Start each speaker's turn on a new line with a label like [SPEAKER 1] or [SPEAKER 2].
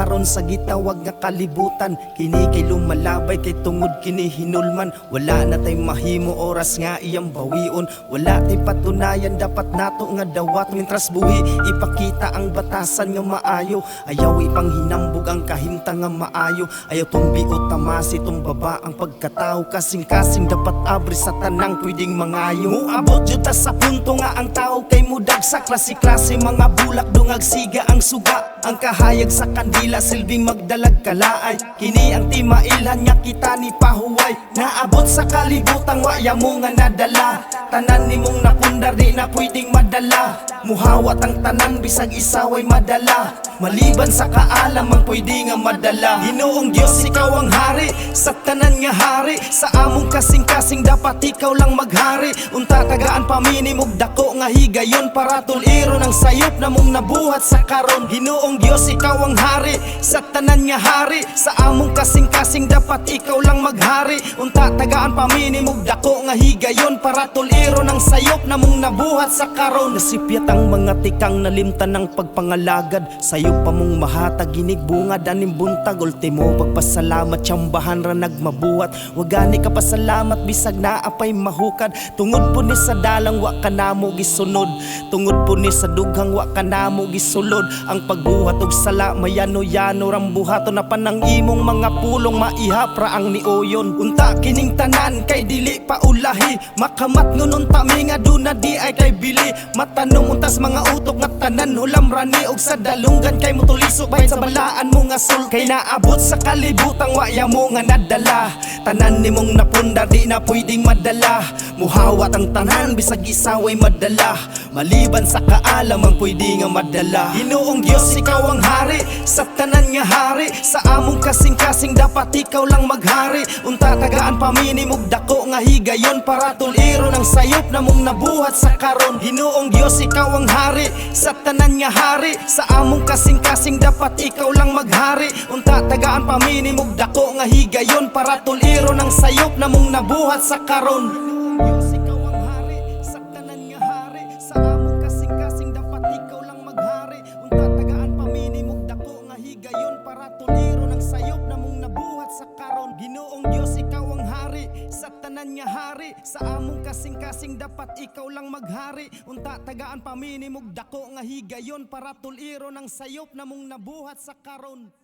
[SPEAKER 1] karon sa gitawag nga kalibutan. Kini kay lumalabay kay tungod kini hinulman. Wala na tay mahimo oras nga iyang bawion. Wala tay patunayan dapat nato nga dawat. Mintras buhi ipakita ang batasan nga maayo. Ayaw ipanghinambog ang kahinta nga maayo. Ayaw tumbi o tamasi tumbaba ang pagkatao. Kasing-kasing dapat abri sa tanang pwedeng mangayo. Muabot jud ta sa punto nga ang tao kay mudag sa klase-klase. Mga bulak dungag siga ang suga. Ang kahayag sa kandila silbing magdalag kalaay. Kini ang timailan nga kita ni pahuway. Naabot sa kalibutang waya mo nga nadala. Tanan ni mong napundar di na pwedeng madala. Muhawat ang tanan bisag isaway madala. Maliban sa kaalam ang pwede nga madala. Ginoong Diyos ikaw ang hari sa tanan nga hari. Sa among kasing-kasing dapat ikaw lang maghari. Unta tagaan paminimog dako nga higayon para tuliro ng sayop na mong nabuhat sa karon. Ginoong Diyos ikaw ang hari sa tanan nga hari. Sa among kasing-kasing dapat ikaw lang maghari. Unta tagaan paminimog dako nga higayon para tuliro ng sayop na mong nabuhat sa karon. Nasipyat ang mga tikang nalimtan ng pagpangalagad. Sayo pa mong mahatag ginig bunga danim buntag. Ultimo pagpasalamat tsambahan ra nagmabuhat. Wagani ka pasalamat bisag naapay mahukad. Tungod po ni sa dalang wa ka namo gisunod. Tungod po ni sa dughang wa ka namo gisulod. Ang pagbuhat og sala mayano-yano ram buhaton na panang imong mga pulong maihapra ang nioyon. Unta kining tanan kay dili pa ulahi. Makamat ngunon tami nga duna di ay kay bili. Matanong untas mga utok nga tanan hulam rani og sa dalunggan kay mutulisok bay sa balaan mo nga sul. Kay naabot sa kalibutang waya mo nga nadala. Tanan nimong napundar di na pwedeng madala. Muhawat ang tanan bisag isaway madala. Maliban sa kaalam ang pwede nga madala. Ginoong Diyos ikaw ang hari sa tanan nga hari. Sa among kasing-kasing dapat ikaw lang maghari. Unta tagaan paminimog dako nga higayon para tuliro ng sayop na mong nabuhat sa karon. Ginoong Diyos ikaw ang hari sa tanan nga hari. Sa among kasing-kasing dapat ikaw lang maghari. Unta tagaan paminimog dako nga higayon para tuliro ng sayop na mong nabuhat sa karon. Diyos ikaw ang hari sa tanan nga hari. Sa among kasing-kasing dapat ikaw lang maghari. Unta tagaan paminimog dako nga higayon para tuliro ng sayop na mong nabuhat sa karon. Ginoong Diyos ikaw ang hari sa tanan nga hari. Sa among kasing-kasing dapat ikaw lang maghari. Unta tagaan paminimog dako nga higayon para tuliro ng sayop na mong nabuhat sa karon.